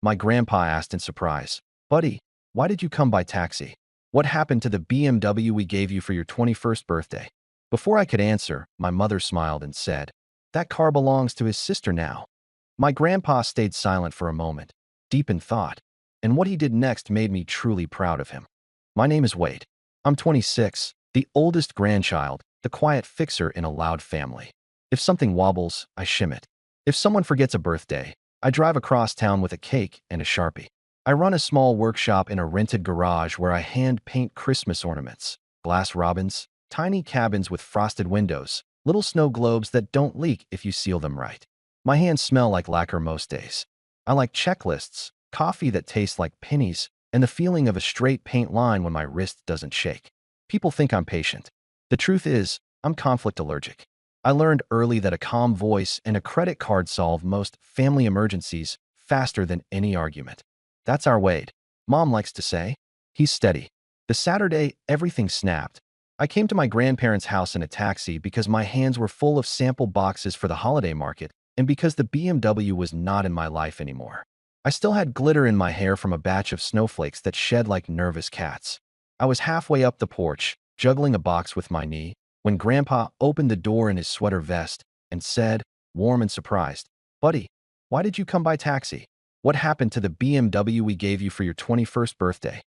My grandpa asked in surprise. Buddy, why did you come by taxi? What happened to the BMW we gave you for your 21st birthday? Before I could answer, my mother smiled and said, that car belongs to his sister now. My grandpa stayed silent for a moment, deep in thought, and what he did next made me truly proud of him. My name is Wade. I'm 26, the oldest grandchild, the quiet fixer in a loud family. If something wobbles, I shim it. If someone forgets a birthday, I drive across town with a cake and a Sharpie. I run a small workshop in a rented garage where I hand paint Christmas ornaments, glass robins, tiny cabins with frosted windows, little snow globes that don't leak if you seal them right. My hands smell like lacquer most days. I like checklists, coffee that tastes like pennies, and the feeling of a straight paint line when my wrist doesn't shake. People think I'm patient. The truth is, I'm conflict allergic. I learned early that a calm voice and a credit card solve most family emergencies faster than any argument. That's our Wade, Mom likes to say. He's steady. The Saturday, everything snapped. I came to my grandparents' house in a taxi because my hands were full of sample boxes for the holiday market and because the BMW was not in my life anymore. I still had glitter in my hair from a batch of snowflakes that shed like nervous cats. I was halfway up the porch, juggling a box with my knee, when Grandpa opened the door in his sweater vest and said, warm and surprised, Buddy, why did you come by taxi? What happened to the BMW we gave you for your 21st birthday?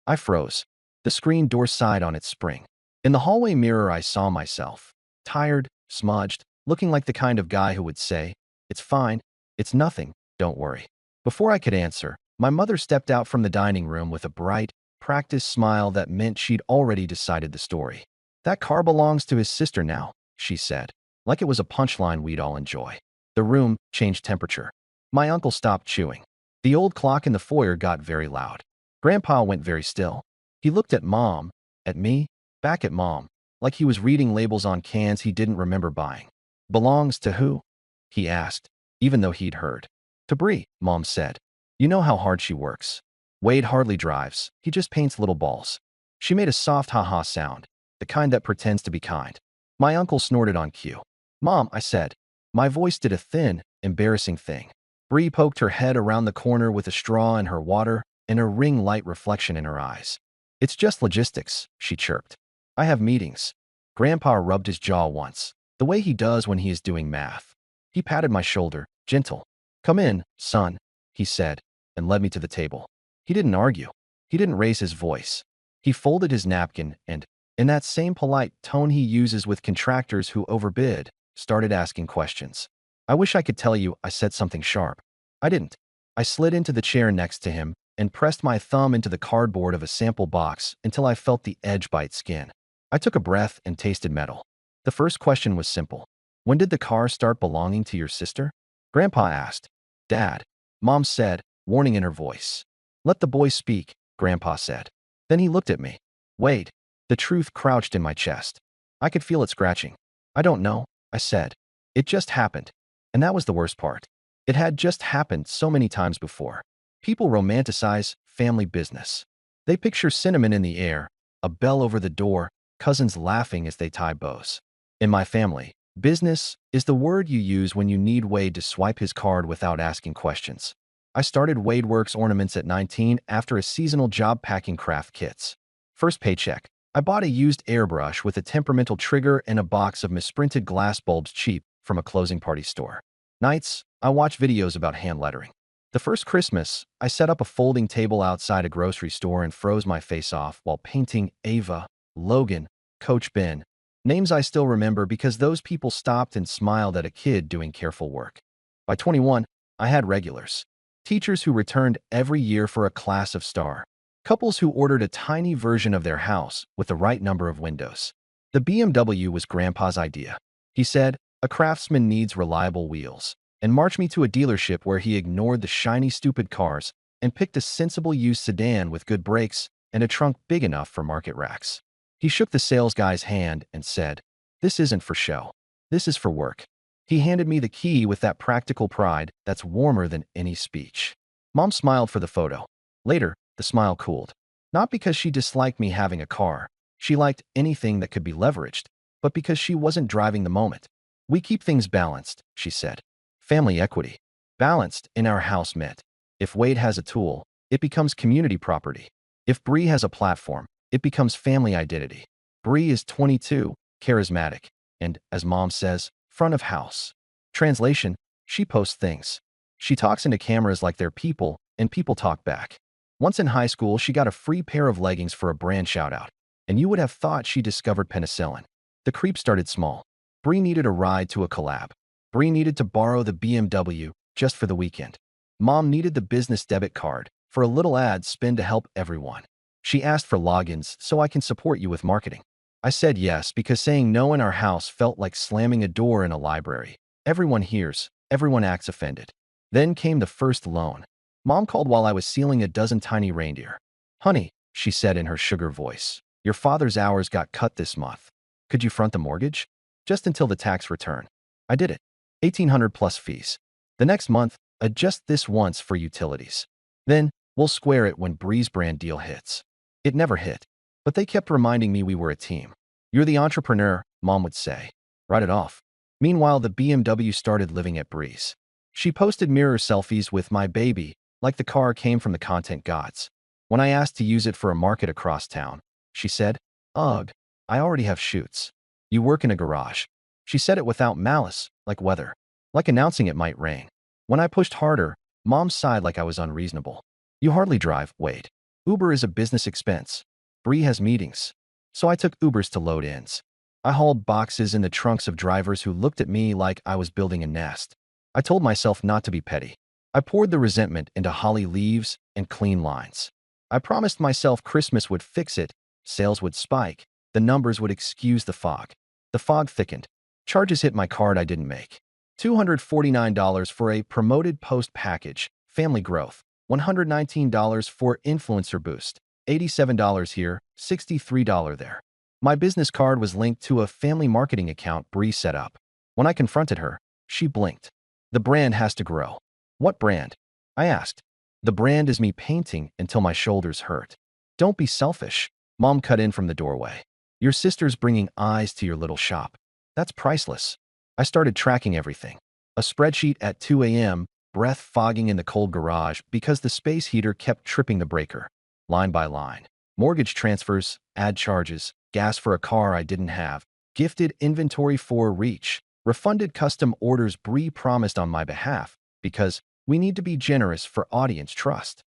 I froze. The screen door sighed on its spring. In the hallway mirror, I saw myself, tired, smudged, looking like the kind of guy who would say, it's fine, it's nothing, don't worry. Before I could answer, my mother stepped out from the dining room with a bright, practiced smile that meant she'd already decided the story. That car belongs to his sister now, she said, like it was a punchline we'd all enjoy. The room changed temperature. My uncle stopped chewing. The old clock in the foyer got very loud. Grandpa went very still. He looked at Mom, at me, back at Mom, like he was reading labels on cans he didn't remember buying. Belongs to who? He asked, even though he'd heard. To Bree, Mom said. You know how hard she works. Wade hardly drives, he just paints little balls. She made a soft ha-ha sound, the kind that pretends to be kind. My uncle snorted on cue. Mom, I said. My voice did a thin, embarrassing thing. Bree poked her head around the corner with a straw in her water and a ring light reflection in her eyes. It's just logistics, she chirped. I have meetings. Grandpa rubbed his jaw once, the way he does when he is doing math. He patted my shoulder, gentle. Come in, son, he said, and led me to the table. He didn't argue. He didn't raise his voice. He folded his napkin and, in that same polite tone he uses with contractors who overbid, started asking questions. I wish I could tell you I said something sharp. I didn't. I slid into the chair next to him and pressed my thumb into the cardboard of a sample box until I felt the edge bite skin. I took a breath and tasted metal. The first question was simple. When did the car start belonging to your sister? Grandpa asked. Dad, Mom said, warning in her voice. Let the boy speak, Grandpa said. Then he looked at me. Wait. The truth crouched in my chest. I could feel it scratching. I don't know, I said. It just happened. And that was the worst part. It had just happened so many times before. People romanticize family business. They picture cinnamon in the air, a bell over the door, cousins laughing as they tie bows. In my family, business is the word you use when you need Wade to swipe his card without asking questions. I started WadeWorks ornaments at 19 after a seasonal job packing craft kits. First paycheck, I bought a used airbrush with a temperamental trigger and a box of misprinted glass bulbs cheap from a closing party store. Nights, I watched videos about hand lettering. The first Christmas, I set up a folding table outside a grocery store and froze my face off while painting Ava, Logan, Coach Ben, names I still remember because those people stopped and smiled at a kid doing careful work. By 21, I had regulars. Teachers who returned every year for a class of star. Couples who ordered a tiny version of their house with the right number of windows. The BMW was Grandpa's idea. He said, a craftsman needs reliable wheels, and marched me to a dealership where he ignored the shiny stupid cars and picked a sensible used sedan with good brakes and a trunk big enough for market racks. He shook the sales guy's hand and said, this isn't for show. This is for work. He handed me the key with that practical pride that's warmer than any speech. Mom smiled for the photo. Later, the smile cooled. Not because she disliked me having a car. She liked anything that could be leveraged, but because she wasn't driving the moment. We keep things balanced, she said. Family equity. Balanced in our house meant If Wade has a tool, it becomes community property. If Bree has a platform, it becomes family identity. Bree is 22, charismatic, and, as mom says, front of house. Translation, she posts things. She talks into cameras like they're people, and people talk back. Once in high school, she got a free pair of leggings for a brand shoutout, and you would have thought she discovered penicillin. The creep started small. Bree needed a ride to a collab. Bree needed to borrow the BMW just for the weekend. Mom needed the business debit card for a little ad spin to help everyone. She asked for logins so I can support you with marketing. I said yes because saying no in our house felt like slamming a door in a library. Everyone hears, everyone acts offended. Then came the first loan. Mom called while I was sealing a dozen tiny reindeer. Honey, she said in her sugar voice, your father's hours got cut this month. Could you front the mortgage? Just until the tax return. I did it. 1,800 plus fees. The next month, adjust this once for utilities. Then, we'll square it when Bree's brand deal hits. It never hit, but they kept reminding me we were a team. You're the entrepreneur, Mom would say. Write it off. Meanwhile, the BMW started living at Bree's. She posted mirror selfies with my baby, like the car came from the content gods. When I asked to use it for a market across town, she said, ugh, I already have shoots. You work in a garage. She said it without malice, like weather. Like announcing it might rain. When I pushed harder, Mom sighed like I was unreasonable. You hardly drive, Wade. Uber is a business expense. Bree has meetings. So I took Ubers to load ins. I hauled boxes in the trunks of drivers who looked at me like I was building a nest. I told myself not to be petty. I poured the resentment into holly leaves and clean lines. I promised myself Christmas would fix it, sales would spike, the numbers would excuse the fog. The fog thickened. Charges hit my card I didn't make. $249 for a promoted post package, family growth. $119 for influencer boost. $87 here, $63 there. My business card was linked to a family marketing account Bree set up. When I confronted her, she blinked. The brand has to grow. What brand? I asked. The brand is me painting until my shoulders hurt. Don't be selfish. Mom cut in from the doorway. Your sister's bringing eyes to your little shop. That's priceless. I started tracking everything. A spreadsheet at 2 a.m., breath fogging in the cold garage because the space heater kept tripping the breaker. Line by line. Mortgage transfers, ad charges, gas for a car I didn't have, gifted inventory for reach, refunded custom orders Bree promised on my behalf because we need to be generous for audience trust.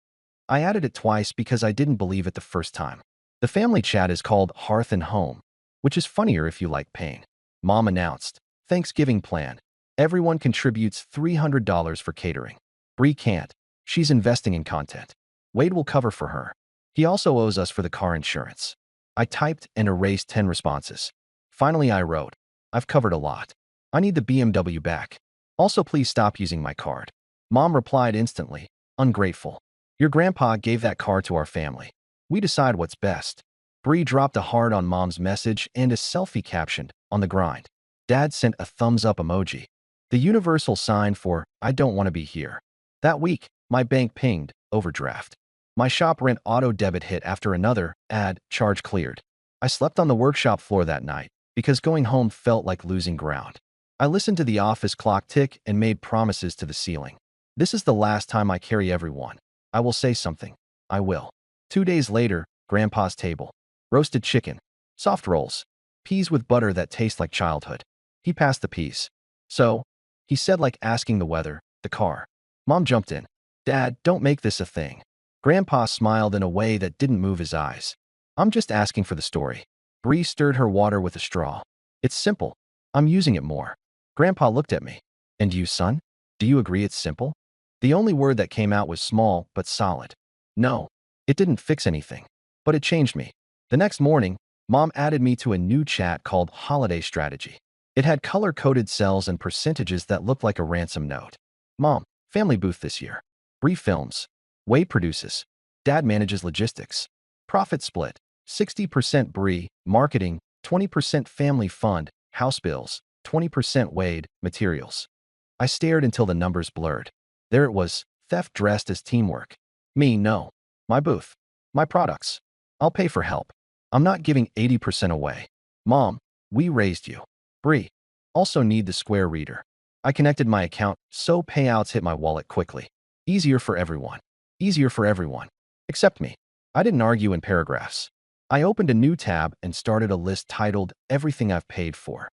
I added it twice because I didn't believe it the first time. The family chat is called Hearth and Home, which is funnier if you like pain. Mom announced, Thanksgiving plan. Everyone contributes $300 for catering. Bree can't. She's investing in content. Wade will cover for her. He also owes us for the car insurance. I typed and erased 10 responses. Finally, I wrote, I've covered a lot. I need the BMW back. Also, please stop using my card. Mom replied instantly, ungrateful. Your grandpa gave that car to our family. We decide what's best. Bree dropped a heart on Mom's message and a selfie captioned, on the grind. Dad sent a thumbs up emoji. The universal sign for, I don't want to be here. That week, my bank pinged, overdraft. My shop rent auto debit hit after another ad charge cleared. I slept on the workshop floor that night because going home felt like losing ground. I listened to the office clock tick and made promises to the ceiling. This is the last time I carry everyone. I will say something. I will. 2 days later, Grandpa's table. Roasted chicken. Soft rolls. Peas with butter that taste like childhood. He passed the peas. So, he said like asking the weather, the car. Mom jumped in. Dad, don't make this a thing. Grandpa smiled in a way that didn't move his eyes. I'm just asking for the story. Bree stirred her water with a straw. It's simple. I'm using it more. Grandpa looked at me. And you, son? Do you agree it's simple? The only word that came out was small but solid. No. It didn't fix anything. But it changed me. The next morning, Mom added me to a new chat called Holiday Strategy. It had color-coded cells and percentages that looked like a ransom note. Mom, family booth this year. Bree films. Wade produces. Dad manages logistics. Profit split. 60% Bree, marketing, 20% family fund, house bills, 20% Wade, materials. I stared until the numbers blurred. There it was, theft dressed as teamwork. Me, no. My booth. My products. I'll pay for help. I'm not giving 80% away. Mom, we raised you. Bree. Also need the Square reader. I connected my account, so payouts hit my wallet quickly. Easier for everyone. Easier for everyone. Except me. I didn't argue in paragraphs. I opened a new tab and started a list titled Everything I've Paid For.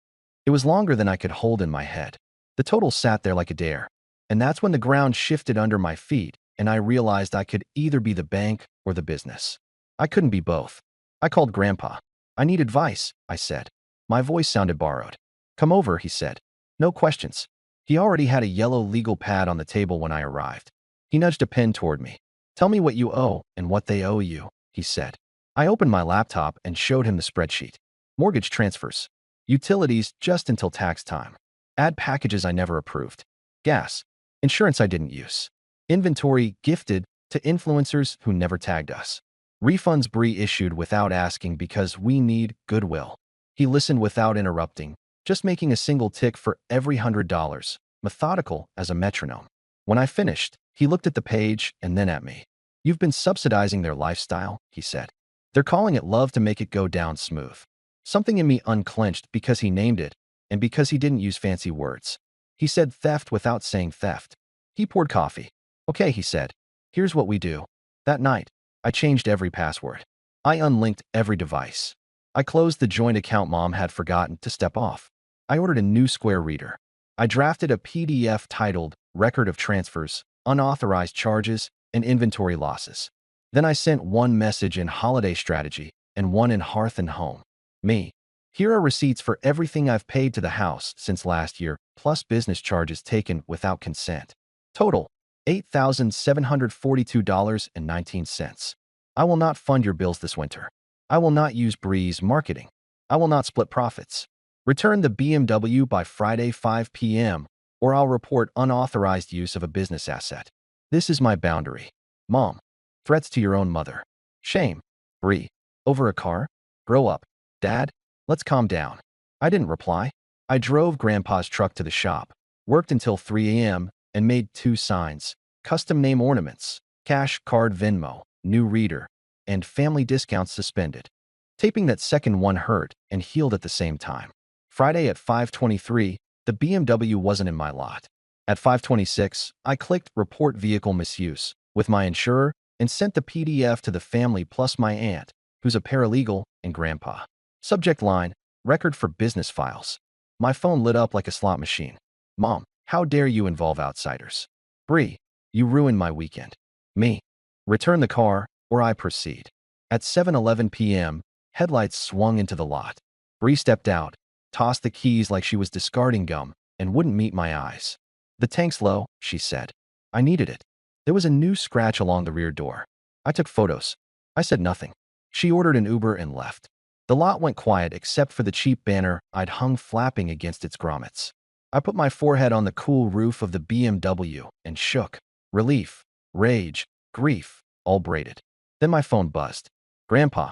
It was longer than I could hold in my head. The total sat there like a dare. And that's when the ground shifted under my feet and I realized I could either be the bank or the business. I couldn't be both. I called Grandpa. I need advice, I said. My voice sounded borrowed. Come over, he said. No questions. He already had a yellow legal pad on the table when I arrived. He nudged a pen toward me. Tell me what you owe and what they owe you, he said. I opened my laptop and showed him the spreadsheet. Mortgage transfers. Utilities just until tax time. Add packages I never approved. Gas. Insurance I didn't use. Inventory gifted to influencers who never tagged us. Refunds Bree issued without asking because we need goodwill. He listened without interrupting, just making a single tick for every $100, methodical as a metronome. When I finished, he looked at the page and then at me. You've been subsidizing their lifestyle, he said. They're calling it love to make it go down smooth. Something in me unclenched because he named it and because he didn't use fancy words. He said theft without saying theft. He poured coffee. Okay, he said. Here's what we do. That night, I changed every password. I unlinked every device. I closed the joint account Mom had forgotten to step off. I ordered a new Square reader. I drafted a PDF titled Record of Transfers, Unauthorized Charges, and Inventory Losses. Then I sent one message in Holiday Strategy and one in Hearth and Home. Me. Here are receipts for everything I've paid to the house since last year, plus business charges taken without consent. Total, $8,742.19. I will not fund your bills this winter. I will not use Bree's marketing. I will not split profits. Return the BMW by Friday 5 p.m., or I'll report unauthorized use of a business asset. This is my boundary. Mom. Threats to your own mother. Shame. Bree. Over a car? Grow up. Dad. Let's calm down. I didn't reply. I drove Grandpa's truck to the shop, worked until 3 a.m., and made 2 signs. Custom name ornaments, cash card Venmo, new reader, and family discounts suspended. Taping that second one hurt and healed at the same time. Friday at 5:23, the BMW wasn't in my lot. At 5:26, I clicked Report Vehicle Misuse with my insurer and sent the PDF to the family plus my aunt, who's a paralegal, and Grandpa. Subject line, Record for Business Files. My phone lit up like a slot machine. Mom, how dare you involve outsiders? Bree, you ruined my weekend. Me. Return the car, or I proceed. At 7:11 p.m., headlights swung into the lot. Bree stepped out, tossed the keys like she was discarding gum, and wouldn't meet my eyes. The tank's low, she said. I needed it. There was a new scratch along the rear door. I took photos. I said nothing. She ordered an Uber and left. The lot went quiet except for the cheap banner I'd hung flapping against its grommets. I put my forehead on the cool roof of the BMW and shook. Relief, rage, grief, all braided. Then my phone buzzed. Grandpa,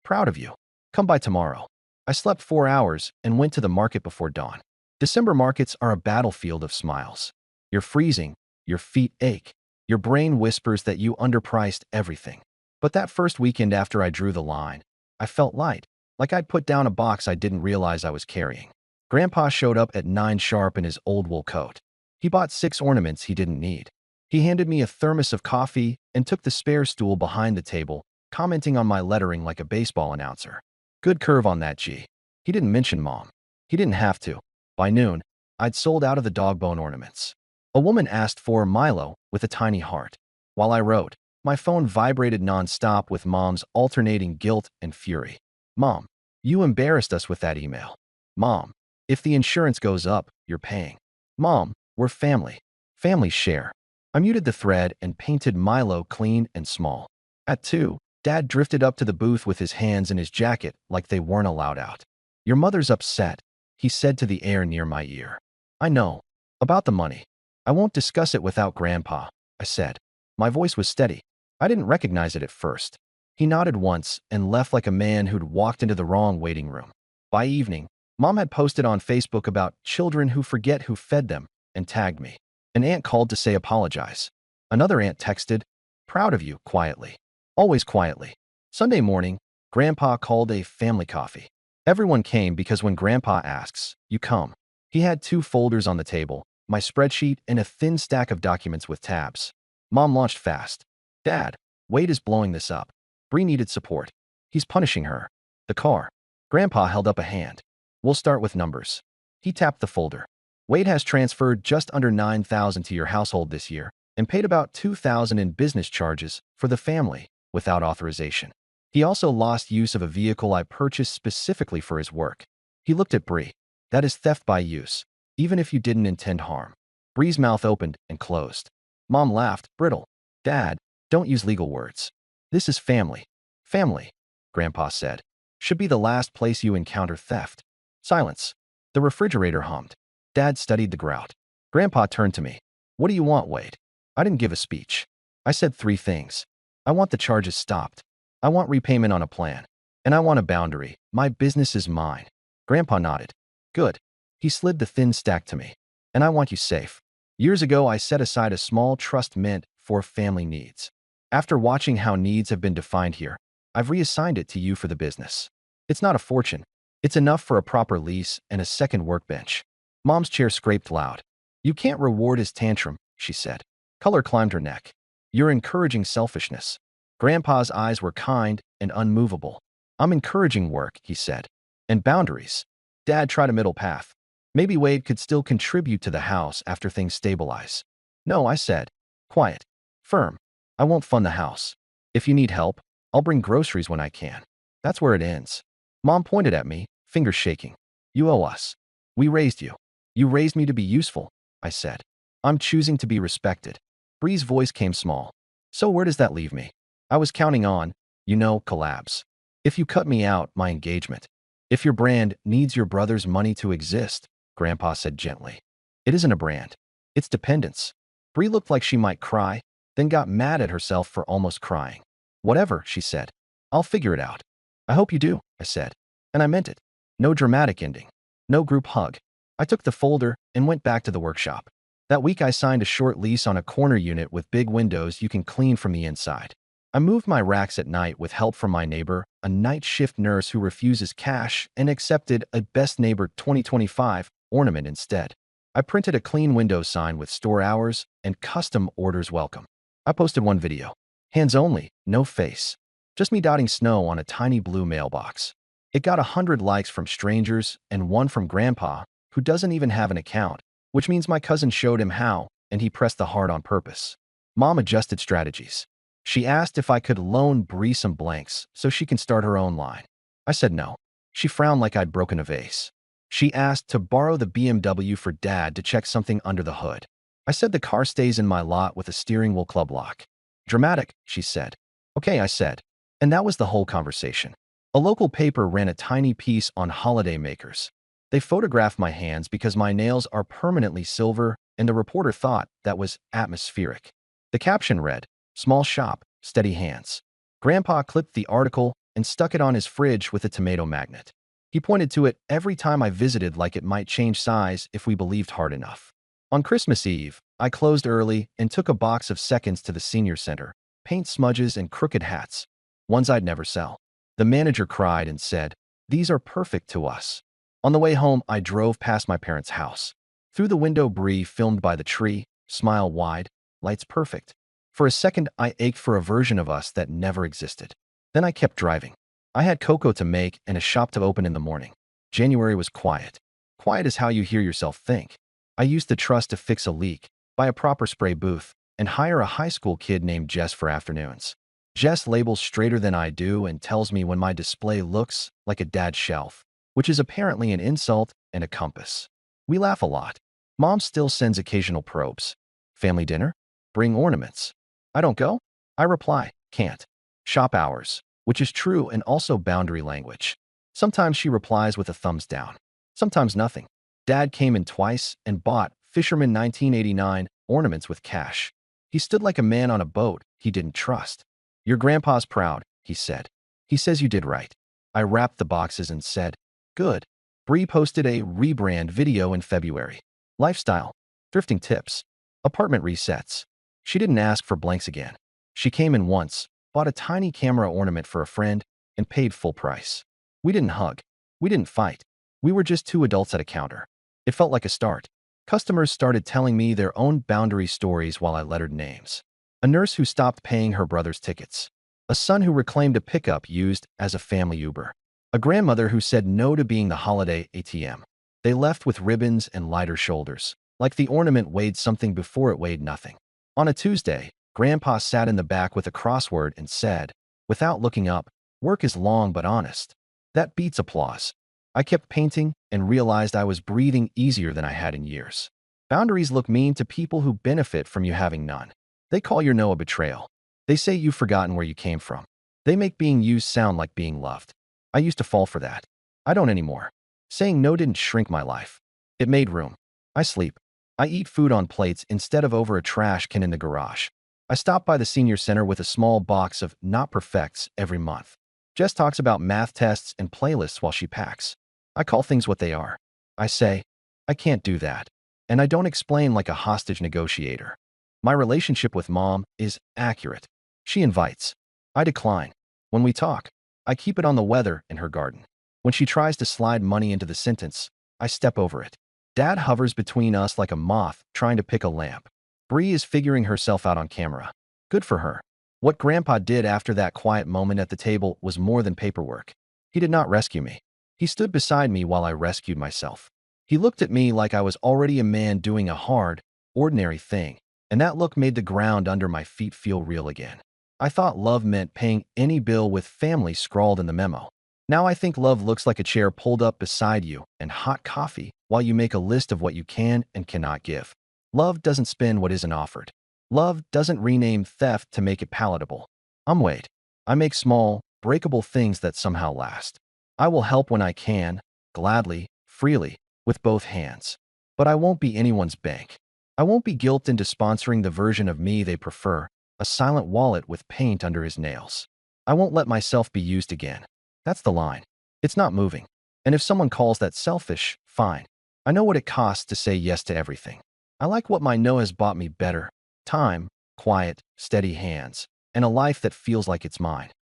proud of you. Come by tomorrow. I slept 4 hours and went to the market before dawn. December markets are a battlefield of smiles. You're freezing, your feet ache, your brain whispers that you underpriced everything. But that first weekend after I drew the line, I felt light, like I'd put down a box I didn't realize I was carrying. Grandpa showed up at 9 sharp in his old wool coat. He bought 6 ornaments he didn't need. He handed me a thermos of coffee and took the spare stool behind the table, commenting on my lettering like a baseball announcer. Good curve on that G. He didn't mention Mom. He didn't have to. By noon, I'd sold out of the dog bone ornaments. A woman asked for Milo with a tiny heart. While I wrote, my phone vibrated nonstop with Mom's alternating guilt and fury. Mom, you embarrassed us with that email. Mom, if the insurance goes up, you're paying. Mom, we're family. Families share. I muted the thread and painted Milo clean and small. At 2, Dad drifted up to the booth with his hands in his jacket like they weren't allowed out. Your mother's upset, he said to the air near my ear. I know. About the money. I won't discuss it without Grandpa, I said. My voice was steady. I didn't recognize it at first. He nodded once and left like a man who'd walked into the wrong waiting room. By evening, Mom had posted on Facebook about children who forget who fed them and tagged me. An aunt called to say apologize. Another aunt texted, proud of you, quietly. Always quietly. Sunday morning, Grandpa called a family coffee. Everyone came because when Grandpa asks, you come. He had 2 folders on the table, my spreadsheet and a thin stack of documents with tabs. Mom launched fast. Dad, Wade is blowing this up. Bree needed support. He's punishing her. The car. Grandpa held up a hand. We'll start with numbers. He tapped the folder. Wade has transferred just under $9,000 to your household this year and paid about $2,000 in business charges for the family without authorization. He also lost use of a vehicle I purchased specifically for his work. He looked at Bree. That is theft by use, even if you didn't intend harm. Bree's mouth opened and closed. Mom laughed, brittle. Dad, don't use legal words. This is family. Family, Grandpa said, should be the last place you encounter theft. Silence. The refrigerator hummed. Dad studied the grout. Grandpa turned to me. What do you want, Wade? I didn't give a speech. I said 3 things. I want the charges stopped. I want repayment on a plan. And I want a boundary. My business is mine. Grandpa nodded. Good. He slid the thin stack to me. And I want you safe. Years ago, I set aside a small trust meant for family needs. After watching how needs have been defined here, I've reassigned it to you for the business. It's not a fortune. It's enough for a proper lease and a second workbench. Mom's chair scraped loud. You can't reward his tantrum, she said. Color climbed her neck. You're encouraging selfishness. Grandpa's eyes were kind and unmovable. I'm encouraging work, he said. And boundaries. Dad tried a middle path. Maybe Wade could still contribute to the house after things stabilize. No, I said. Quiet. Firm. I won't fund the house. If you need help, I'll bring groceries when I can. That's where it ends. Mom pointed at me, fingers shaking. You owe us. We raised you. You raised me to be useful, I said. I'm choosing to be respected. Bree's voice came small. So where does that leave me? I was counting on, collabs. If you cut me out, my engagement. If your brand needs your brother's money to exist, Grandpa said gently. It isn't a brand. It's dependence. Bree looked like she might cry, then got mad at herself for almost crying. Whatever, she said. I'll figure it out. I hope you do, I said. And I meant it. No dramatic ending. No group hug. I took the folder and went back to the workshop. That week I signed a short lease on a corner unit with big windows you can clean from the inside. I moved my racks at night with help from my neighbor, a night shift nurse who refuses cash and accepted a Best Neighbor 2025 ornament instead. I printed a clean window sign with store hours and custom orders welcome. I posted one video. Hands only, no face. Just me dotting snow on a tiny blue mailbox. It got 100 likes from strangers and 1 from Grandpa, who doesn't even have an account, which means my cousin showed him how, and he pressed the heart on purpose. Mom adjusted strategies. She asked if I could loan Bree some blanks so she can start her own line. I said no. She frowned like I'd broken a vase. She asked to borrow the BMW for Dad to check something under the hood. I said the car stays in my lot with a steering wheel club lock. Dramatic, she said. Okay, I said. And that was the whole conversation. A local paper ran a tiny piece on holiday makers. They photographed my hands because my nails are permanently silver, and the reporter thought that was atmospheric. The caption read, Small shop, steady hands. Grandpa clipped the article and stuck it on his fridge with a tomato magnet. He pointed to it every time I visited like it might change size if we believed hard enough. On Christmas Eve, I closed early and took a box of seconds to the senior center, paint smudges and crooked hats, ones I'd never sell. The manager cried and said, These are perfect to us. On the way home, I drove past my parents' house. Through the window, Bree filmed by the tree, smile wide, lights perfect. For a second, I ached for a version of us that never existed. Then I kept driving. I had cocoa to make and a shop to open in the morning. January was quiet. Quiet is how you hear yourself think. I used the trust to fix a leak, buy a proper spray booth, and hire a high school kid named Jess for afternoons. Jess labels straighter than I do and tells me when my display looks like a dad's shelf, which is apparently an insult and a compass. We laugh a lot. Mom still sends occasional probes. Family dinner? Bring ornaments. I don't go? I reply, can't. Shop hours, which is true and also boundary language. Sometimes she replies with a thumbs down. Sometimes nothing. Dad came in twice and bought Fisherman 1989 ornaments with cash. He stood like a man on a boat he didn't trust. Your grandpa's proud, he said. He says you did right. I wrapped the boxes and said, good. Bree posted a rebrand video in February. Lifestyle, thrifting tips, apartment resets. She didn't ask for blanks again. She came in once, bought a tiny camera ornament for a friend, and paid full price. We didn't hug. We didn't fight. We were just 2 adults at a counter. It felt like a start. Customers started telling me their own boundary stories while I lettered names. A nurse who stopped paying her brother's tickets. A son who reclaimed a pickup used as a family Uber. A grandmother who said no to being the holiday ATM. They left with ribbons and lighter shoulders, like the ornament weighed something before it weighed nothing. On a Tuesday, Grandpa sat in the back with a crossword and said, without looking up, "Work is long but honest." That beats applause. I kept painting and realized I was breathing easier than I had in years. Boundaries look mean to people who benefit from you having none. They call your no a betrayal. They say you've forgotten where you came from. They make being used sound like being loved. I used to fall for that. I don't anymore. Saying no didn't shrink my life. It made room. I sleep. I eat food on plates instead of over a trash can in the garage. I stop by the senior center with a small box of not perfects every month. Jess talks about math tests and playlists while she packs. I call things what they are. I say, I can't do that. And I don't explain like a hostage negotiator. My relationship with Mom is accurate. She invites. I decline. When we talk, I keep it on the weather in her garden. When she tries to slide money into the sentence, I step over it. Dad hovers between us like a moth trying to pick a lamp. Bree is figuring herself out on camera. Good for her. What Grandpa did after that quiet moment at the table was more than paperwork. He did not rescue me. He stood beside me while I rescued myself. He looked at me like I was already a man doing a hard, ordinary thing, and that look made the ground under my feet feel real again. I thought love meant paying any bill with family scrawled in the memo. Now I think love looks like a chair pulled up beside you and hot coffee while you make a list of what you can and cannot give. Love doesn't spend what isn't offered. Love doesn't rename theft to make it palatable. Wait. I make small, breakable things that somehow last. I will help when I can, gladly, freely, with both hands. But I won't be anyone's bank. I won't be guilted into sponsoring the version of me they prefer, a silent wallet with paint under his nails. I won't let myself be used again. That's the line. It's not moving. And if someone calls that selfish, fine. I know what it costs to say yes to everything. I like what my no has bought me better. Time, quiet, steady hands, and a life that feels like it's mine.